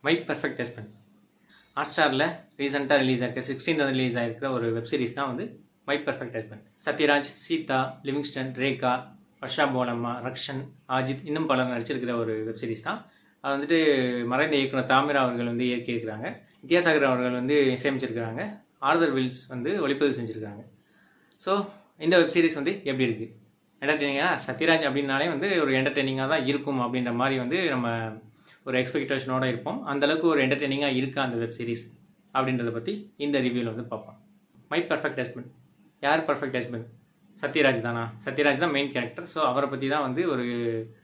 My perfect husband ஹாட்ஸ்டாரில் ரீசெண்டாக release ஆகிருக்க 16th release ஆகிருக்கிற ஒரு web series தான் வந்து my perfect husband. Sathyaraj, Seetha, Livingston, Rekha, Varsha Bollamma, Rakshan, Ajith இன்னும் பலர் நடிச்சிருக்கிற ஒரு வெப் சீரிஸ் தான். அது வந்துட்டு மறைந்த இயக்குனர் தாமிரா அவர்கள் வந்து இயக்கியிருக்கிறாங்க. வித்யாசாகர் அவர்கள் வந்து இசையமைச்சிருக்கிறாங்க. ஆர்தர் வில்ஸ் வந்து ஒளிப்பதிவு செஞ்சுருக்காங்க. ஸோ இந்த வெப் சீரிஸ் வந்து எப்படி இருக்குது? என்டர்டெய்னிங்காக சத்யராஜ் அப்படின்னாலே வந்து ஒரு என்டர்டெய்னிங்காக தான் இருக்கும் அப்படின்ற மாதிரி வந்து நம்ம ஒரு எக்ஸ்பெக்டேஷனோடு இருப்போம். அந்தளவுக்கு ஒரு என்டர்டெய்னிங்காக இருக்கா அந்த வெப் சீரிஸ் அப்படின்றத பற்றி இந்த ரிவ்யூவில் வந்து பார்ப்போம். My perfect husband. யார் பர்ஃபெக்ட் ஹஸ்பண்ட்? சத்யராஜ் தானா? சத்யராஜ் தான் மெயின் கேரக்டர். ஸோ அவரை பற்றி தான் வந்து ஒரு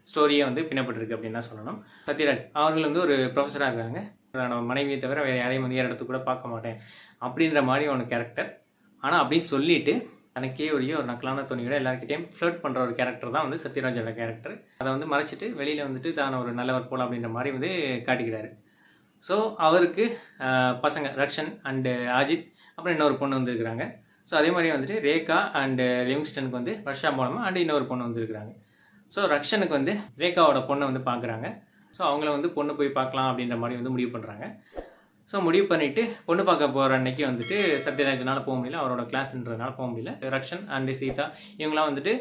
ஸ்டோரியே வந்து பின்னப்பட்டிருக்கு அப்படின்னு தான் சொல்லணும். சத்யராஜ் அவர்கள் வந்து ஒரு ப்ரொஃபஸராக இருக்காங்க. நான் மனைவியை தவிர வேறு யாரையும் வந்து இடத்துக்கு கூட பார்க்க மாட்டேன் அப்படின்ற மாதிரி ஒரு கேரக்டர். ஆனால் அப்படின்னு சொல்லிட்டு தனக்கே ஒரு நக்கலான துணியோட எல்லாருக்கிட்டையும் ஃப்ளர்ட் பண்ணுற ஒரு கேரக்டர் தான் வந்து சத்யராஜோட கேரக்டர். அதை வந்து மறைச்சிட்டு வெளியில் வந்துட்டு தான் ஒரு நல்லவர் போல் அப்படின்ற மாதிரி வந்து காட்டிக்கிறாரு. ஸோ அவருக்கு பசங்க ரக்ஷன் அண்டு அஜித் அப்புறம் இன்னொரு பொண்ணு வந்துருக்குறாங்க. ஸோ அதே மாதிரி வந்துட்டு ரேகா அண்டு லிவிங்ஸ்டனுக்கு வந்து வர்ஷா போலமா அண்டு இன்னொரு பொண்ணு வந்துருக்குறாங்க. ஸோ ரக்ஷனுக்கு வந்து ரேகாவோட பொண்ணை வந்து பார்க்குறாங்க. ஸோ அவங்கள வந்து பொண்ணு போய் பார்க்கலாம் அப்படின்ற மாதிரி வந்து முடிவு பண்ணுறாங்க. ஸோ முடிவு பண்ணிவிட்டு பொண்ணு பார்க்க போகிற அன்னைக்கு வந்துட்டு சத்யராஜனால் போக முடியல, அவரோட கிளாஸ்ன்றதுனால போக முடியல. ரக்ஷன் அண்டு சீதா இவங்களாம் வந்துட்டு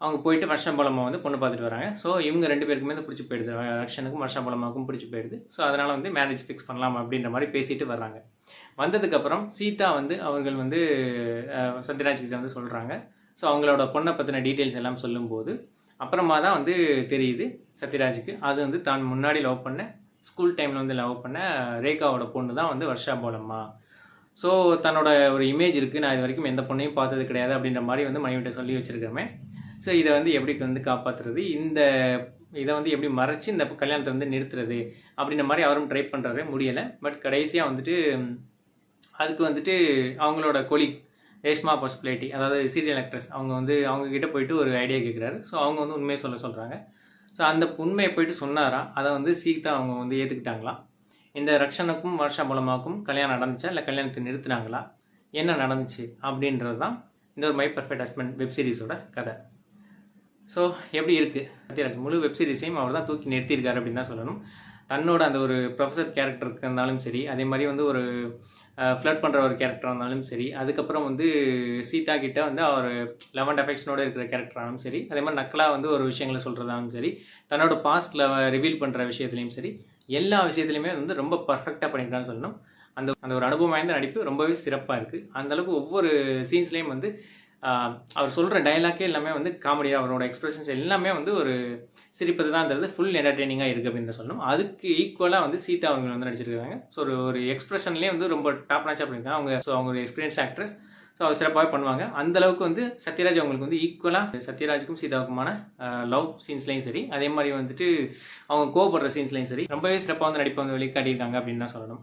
அவங்க போயிட்டு வர்ஷா போலமா வந்து பொண்ணு பார்த்துட்டு வராங்க. ஸோ இவங்க 2 பேருக்குமே வந்து பிடிச்சி போயிடுது. ரக்ஷனுக்கும் வர்ஷா போலமாவுக்கும் பிடிச்சி போயிடுது. ஸோ அதனால் வந்து மேரேஜ் ஃபிக்ஸ் பண்ணலாம் அப்படின்ற மாதிரி பேசிட்டு வர்றாங்க. வந்ததுக்கப்புறம் சீதா வந்து அவர்கள் வந்து சத்யராஜ்கிட்ட வந்து சொல்கிறாங்க. ஸோ அவங்களோட பொண்ணை பற்றின டீட்டெயில்ஸ் எல்லாம் சொல்லும்போது அப்புறமா தான் வந்து தெரியுது சத்யராஜுக்கு அது வந்து தான் முன்னாடி லவ் பண்ண ஸ்கூல் டைமில் வந்து லவ் பண்ண ரேகாவோட பொண்ணு தான் வந்து வர்ஷா போலம்மா. ஸோ தன்னோட ஒரு இமேஜ் இருக்குது, நான் இது வரைக்கும் எந்த பொண்ணையும் பார்த்தது கிடையாது அப்படின்ற மாதிரி வந்து மனைவிட்ட சொல்லி வச்சுருக்கேன். ஸோ இதை வந்து எப்படி வந்து காப்பாற்றுறது, இதை வந்து எப்படி மறைச்சி இந்த கல்யாணத்தை வந்து நிறுத்துறது அப்படின்ற மாதிரி அவரும் ட்ரை பண்ணுறாரு. முடியலை. பட் கடைசியாக வந்துட்டு அதுக்கு வந்துட்டு அவங்களோட கொலீக் ரேஷ்மா பசுப்ளேட்டி, அதாவது சீரியல் ஆக்ட்ரஸ், அவங்க வந்து அவங்கக்கிட்ட போயிட்டு ஒரு ஐடியா கேட்குறாரு. ஸோ அவங்க வந்து உண்மையை சொல்கிறாங்க. ஸோ அந்த உண்மையை போயிட்டு சொன்னாரா, அதை வந்து சீதா அவங்க வந்து ஏற்றுக்கிட்டாங்களா, இந்த ரக்ஷனுக்கும் வர்ஷா போலமாவுக்கும் கல்யாணம் நடந்துச்சா இல்லை கல்யாணத்தை நிறுத்தினாங்களா, என்ன நடந்துச்சு அப்படின்றது தான் இந்த ஒரு மை பர்ஃபெக்ட் ஹஸ்பண்ட் வெப் சீரிஸோட கதை. ஸோ எப்படி இருக்குது? சத்யராஜ் முழு வெப் சீரிஸையும் அவர் தான் தூக்கி நிறுத்தியிருக்காரு அப்படின்னு தான் சொல்லணும். தன்னோட அந்த ஒரு ப்ரொஃபஸர் கேரக்டருக்கு இருந்தாலும் சரி, அதே மாதிரி வந்து ஒரு ஃப்ளர்ட் பண்ணுற ஒரு கேரக்டராக இருந்தாலும் சரி, அதுக்கப்புறம் வந்து சீதா கிட்ட வந்து அவர் லவ் அண்ட் அஃபெக்ஷனோடு இருக்கிற கேரக்டரானாலும் சரி, அதே மாதிரி நக்கலாக வந்து ஒரு விஷயங்களை சொல்கிறதாலும் சரி, தன்னோட பாஸ்ட்டில் ரிவீல் பண்ணுற விஷயத்துலையும் சரி, எல்லா விஷயத்துலையுமே வந்து ரொம்ப பர்ஃபெக்டாக பண்ணியிருக்கான்னு சொல்லணும். அந்த ஒரு அனுபவம் வாய்ந்த நடிப்பு ரொம்பவே சிறப்பாக இருக்குது. அந்தளவுக்கு ஒவ்வொரு சீன்ஸ்லேயும் வந்து அவர் சொல்கிற டைலாக்கே எல்லாமே வந்து காமெடியாக, அவரோட எக்ஸ்பிரஷன்ஸ் எல்லாமே வந்து ஒரு சிரிப்பது தான்ன்றது ஃபுல் என்டர்டெய்னிங்காக இருக்குது அப்படின்னு சொல்லணும். அதுக்கு ஈக்குவலாக வந்து சீதா அவங்க வந்து நடிச்சிருக்காங்க. ஸோ ஒரு எக்ஸ்பிரஷன்லேயே வந்து ரொம்ப டாப் நாச்சாக பண்ணியிருக்காங்க அவங்க. ஸோ அவங்க ஒரு எக்ஸ்பீரியன்ஸ் ஆக்ட்ரஸ். ஸோ அவர் சிறப்பாகவே பண்ணுவாங்க. அந்தளவுக்கு வந்து சத்யராஜ் அவங்களுக்கு வந்து ஈக்குவலாக சத்யராஜுக்கும் சீதாவுக்குமான லவ் சீன்ஸ்லையும் சரி, அதே மாதிரி வந்துட்டு அவங்க கோவப்படுற சீன்ஸ்லையும் சரி ரொம்பவே சிறப்பாக வந்து நடிப்பை வந்து வெளிக்காட்டியிருக்காங்க அப்படின்னு தான் சொல்லணும்.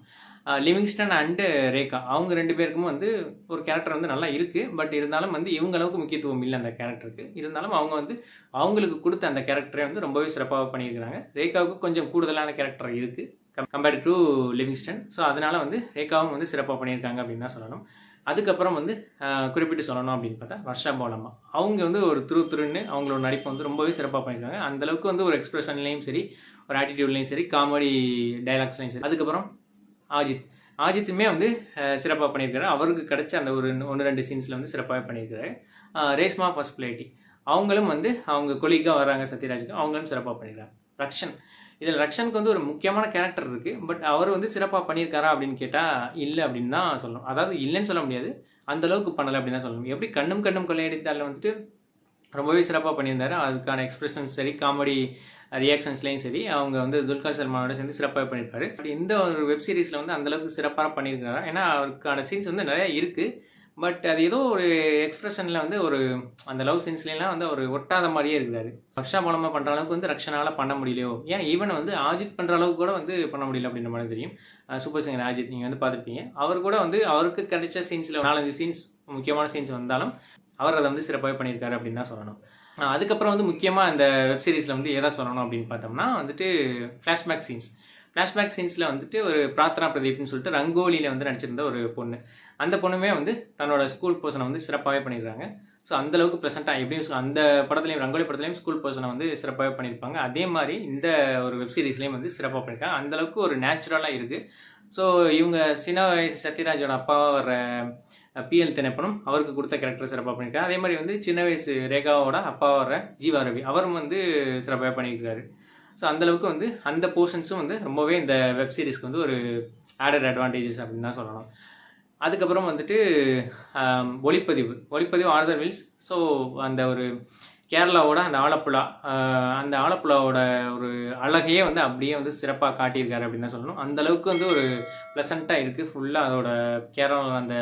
லிவிங்ஸ்டன் அண்டு ரேகா அவங்க 2 பேருக்கும் வந்து ஒரு கேரக்டர் வந்து நல்லா இருக்குது. பட் இருந்தாலும் வந்து இவங்க அளவுக்கு முக்கியத்துவம் இல்லை அந்த கேரக்டருக்கு. இருந்தாலும் அவங்க வந்து அவங்களுக்கு கொடுத்த அந்த கேரக்டரை வந்து ரொம்பவே சிறப்பாக பண்ணியிருக்கிறாங்க. ரேகாவுக்கு கொஞ்சம் கூடுதலான கேரக்டர் இருக்குது கம்பேர்ட் டு லிவிங்ஸ்டன். ஸோ அதனால் வந்து ரேகாவும் வந்து சிறப்பாக பண்ணியிருக்காங்க அப்படின்னு தான் சொல்லணும். அதுக்கப்புறம் வந்து குறிப்பிட்டு சொல்லணும் அப்படின்னு பார்த்தா வர்ஷா போலம்மா அவங்க வந்து ஒரு துருன்னு அவங்களோட நடிப்பை வந்து ரொம்பவே சிறப்பாக பண்ணியிருக்காங்க. அந்தளவுக்கு வந்து ஒரு எக்ஸ்பிரஷன்லேயும் சரி, ஒரு ஆட்டிடியூட்லேயும் சரி, காமெடி டைலாக்ஸ்லையும் சரி. அதுக்கப்புறம் அஜித்துமே வந்து சிறப்பாக பண்ணியிருக்காரு. அவருக்கு கிடைச்ச அந்த ஒரு 1-2 சீன்ஸில் வந்து சிறப்பாக பண்ணியிருக்காரு. ரேஷ்மா பசுப்ளேட்டி அவங்களும் வந்து அவங்க கொலீக்காக வராங்க சத்யராஜுக்கு, அவங்களும் சிறப்பாக பண்ணியிருக்காங்க. இதில் ரக்ஷனுக்கு வந்து ஒரு முக்கியமான கேரக்டர் இருக்குது. பட் அவர் வந்து சிறப்பாக பண்ணியிருக்காரா அப்படின்னு கேட்டால் இல்லை அப்படின்னு தான் சொல்லணும். அதாவது இல்லைன்னு சொல்ல முடியாது, அந்தளவுக்கு பண்ணலை அப்படின்னு தான் சொல்லணும். எப்படி கண்ணும் கொள்ளையடித்தாலும் வந்துட்டு ரொம்பவே சிறப்பாக பண்ணியிருந்தாரு. அதுக்கான எக்ஸ்பிரஷன்ஸ் சரி, காமெடி ரியாக்ஷன்ஸ்லேயும் சரி, அவங்க வந்து துல்கர் சல்மானோட சேர்ந்து சிறப்பாக பண்ணியிருப்பாரு. பட் இந்த ஒரு வெப் சீரிஸில் வந்து அந்தளவுக்கு சிறப்பாக பண்ணியிருக்காரு. ஏன்னா அவருக்கான சீன்ஸ் வந்து நிறையா இருக்குது. பட் அது ஏதோ ஒரு எக்ஸ்பிரஷனில் வந்து ஒரு அந்த லவ் சீன்ஸ்லாம் வந்து அவர் ஒட்டாத மாதிரியே இருக்கிறாரு. வர்ஷா மூலமாக பண்ணுற அளவுக்கு வந்து ரக்ஷனால் பண்ண முடியலையோ, ஏன் ஈவன் வந்து அஜித் பண்ணுற அளவுக்கு கூட வந்து பண்ண முடியல அப்படின்ற மாதிரி தெரியும். சூப்பர் சிங்கர் அஜித் நீங்கள் வந்து பார்த்துருப்பீங்க. அவர் கூட வந்து அவருக்கு கிடைச்ச சீன்ஸில் 4-5 சீன்ஸ் முக்கியமான சீன்ஸ் வந்தாலும் அவர் அதை வந்து சிறப்பாகவே பண்ணியிருக்காரு அப்படின்னு தான் சொல்லணும். அதுக்கப்புறம் வந்து முக்கியமாக அந்த வெப் சீரிஸில் வந்து எதை சொல்லணும் அப்படின்னு பார்த்தோம்னா வந்துட்டு ஃப்ளாஷ்பேக் சீன்ஸில் வந்துட்டு ஒரு பிரார்த்தனா பிரதீப்னு சொல்லிட்டு ரங்கோலியில் வந்து நடிச்சிருந்த ஒரு பொண்ணு. அந்த பொண்ணுமே வந்து தன்னோட ஸ்கூல் பர்சனை வந்து சிறப்பாகவே பண்ணியிருக்காங்க. ஸோ அந்தளவுக்கு ப்ளசண்ட்டாக எப்படியும் அந்த படத்துலையும் ரங்கோலி படத்துலையும் ஸ்கூல் பர்சனை வந்து சிறப்பாகவே பண்ணியிருப்பாங்க. அதே மாதிரி இந்த ஒரு வெப் சீரிஸ்லேயும் வந்து சிறப்பாக பண்ணியிருக்காங்க. அந்தளவுக்கு ஒரு நேச்சுரலாக இருக்குது. ஸோ இவங்க சின்ன வயசு சத்யராஜோட அப்பாவாக வர PL திரைப்படம் அவருக்கு கொடுத்த கேரக்டர் சிறப்பாக பண்ணியிருக்காரு. அதே மாதிரி வந்து சின்ன வயசு ரேகாவோட அப்பாவாக வர ஜீவா ரவி அவரும் வந்து சிறப்பாக பண்ணியிருக்காரு. ஸோ அந்தளவுக்கு வந்து அந்த போர்ஷன்ஸும் வந்து ரொம்பவே இந்த வெப் சீரிஸ்க்கு வந்து ஒரு ஆடட் அட்வான்டேஜஸ் அப்படின்னு தான் சொல்லணும். அதுக்கப்புறம் வந்துட்டு ஒளிப்பதிவு ஆர்தர் வில்ஸ். ஸோ அந்த ஒரு கேரளாவோட அந்த ஆலப்புழாவோட ஒரு அழகையே வந்து அப்படியே வந்து சிறப்பாக காட்டியிருக்காரு அப்படின்னு தான் சொல்லணும். அந்தளவுக்கு வந்து ஒரு ப்ளசண்ட்டாக இருக்குது. ஃபுல்லாக அதோட கேரளா அந்த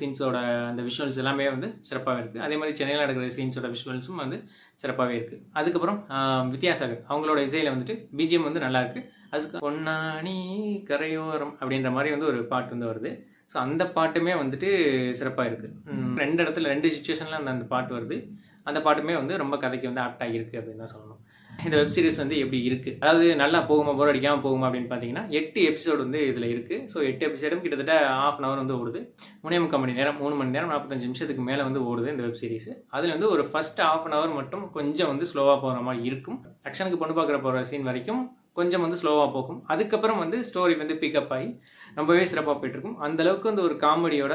சீன்ஸோட அந்த விஷுவல்ஸ் எல்லாமே வந்து சிறப்பாகவே இருக்குது. அதே மாதிரி சென்னையில் நடக்கிற சீன்ஸோட விஷுவல்ஸும் வந்து சிறப்பாகவே இருக்குது. அதுக்கப்புறம் வித்யாசாகர் அவங்களோட இசையில் வந்துட்டு BGM வந்து நல்லாயிருக்கு. அதுக்கு பொன்னானி கரையோரம் அப்படின்ற மாதிரி வந்து ஒரு பாட்டு வந்து வருது. ஸோ அந்த பாட்டுமே வந்துட்டு சிறப்பாக இருக்குது. 2 சுச்சுவேஷனில் அந்த பாட்டு வருது. அந்த பாட்டுமே வந்து ரொம்ப கதைக்கு வந்து ஆப்டாக இருக்குது அப்படின்னு தான் சொல்லணும். இந்த வெப் சீரிஸ் வந்து எப்படி இருக்குது, அதாவது நல்லா போகுமா போர் அடிக்காமல் போகுமா அப்படின்னு பார்த்தீங்கன்னா 8 எபிசோடு வந்து இதில் இருக்குது. ஸோ 8 எபிசோடும் கிட்டத்தட்ட 1/2 hour வந்து ஓடுது. 3.25 மணி நேரம் 3 மணி நேரம் 45 நிமிஷத்துக்கு மேலே வந்து ஓடுது இந்த வெப் சீரிஸ். அதில் வந்து ஒரு ஃபர்ஸ்ட் 1/2 hour மட்டும் கொஞ்சம் வந்து ஸ்லோவாக போகிற மாதிரி இருக்கும். ஆக்ஷனுக்கு பொண்ணு பார்க்குற போகிற சீன் வரைக்கும் கொஞ்சம் வந்து ஸ்லோவாக போகும். அதுக்கப்புறம் வந்து ஸ்டோரி வந்து பிக்கப் ஆகி ரொம்பவே சிறப்பாக போயிட்டுருக்கும். அந்தளவுக்கு வந்து ஒரு காமெடியோட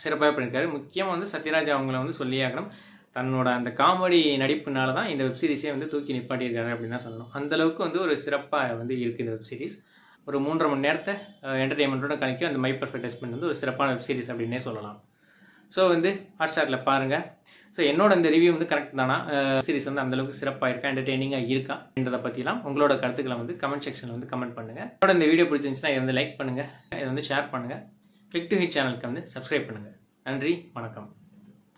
சிறப்பாக பண்ணியிருக்காரு. முக்கியமாக வந்து சத்யராஜ் அவங்கள வந்து சொல்லியாகணும். தன்னோட அந்த காமெடி நடிப்புனால தான் இந்த வெப் சீரிஸே வந்து தூக்கி நிப்பாட்டியிருக்காரு அப்படின்னு தான் சொல்லணும். அந்தளவுக்கு வந்து ஒரு சிறப்பாக வந்து இருக்குது இந்த வெப் சீரிஸ். ஒரு 3.5 மணி நேரத்தை என்டர்டெயின்மெண்ட்டோட கணிக்கும் அந்த மை பர்ஃபெக்ட் ஹஸ்பண்ட் வந்து ஒரு சிறப்பான வெப் சீரிஸ் அப்படின்னே சொல்லலாம். ஸோ வந்து ஹாட்ஸ்டாரில் பாருங்கள். ஸோ என்னோட இந்த ரிவ்யூ வந்து கரெக்ட் தானா, சீரிஸ் வந்து அந்தளவுக்கு சிறப்பாக இருக்கா, என்டர்டெய்னிங்காக இருக்கா அப்படின்றத பற்றிலாம் உங்களோட கருத்துக்களை வந்து கமெண்ட் செக்ஷனில் வந்து கமெண்ட் பண்ணுங்கள். என்னோட இந்த வீடியோ பிடிச்சிருந்துச்சுன்னா இதை வந்து லைக் பண்ணுங்கள், இதை வந்து ஷேர் பண்ணுங்கள். கிளிக் டு ஹிட் சேனலுக்கு வந்து சப்ஸ்கிரைப் பண்ணுங்கள். நன்றி, வணக்கம்.